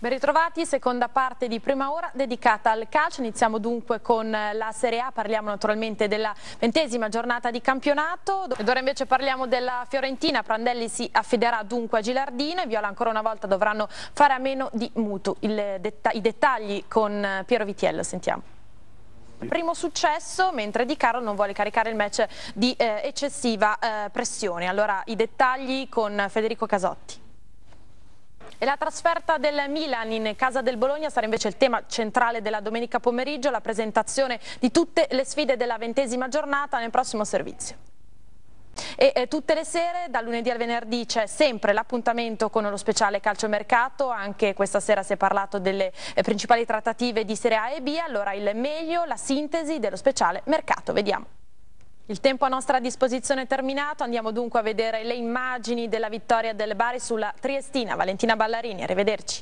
Ben ritrovati, seconda parte di Prima Ora dedicata al calcio. Iniziamo dunque con la Serie A, parliamo naturalmente della 20ª giornata di campionato ed ora invece parliamo della Fiorentina. Prandelli si affiderà dunque a Gilardino e Viola ancora una volta dovranno fare a meno di Mutu. I dettagli con Piero Vitiello, sentiamo. Primo successo, mentre Di Carlo non vuole caricare il match di eccessiva pressione. Allora i dettagli con Federico Casotti. E la trasferta del Milan in casa del Bologna sarà invece il tema centrale della domenica pomeriggio, la presentazione di tutte le sfide della 20ª giornata nel prossimo servizio. E tutte le sere, dal lunedì al venerdì, c'è sempre l'appuntamento con lo speciale calciomercato. Anche questa sera si è parlato delle principali trattative di Serie A e B, allora il meglio, la sintesi dello speciale mercato, vediamo. Il tempo a nostra disposizione è terminato, andiamo dunque a vedere le immagini della vittoria del Bari sulla Triestina. Valentina Ballarini, arrivederci.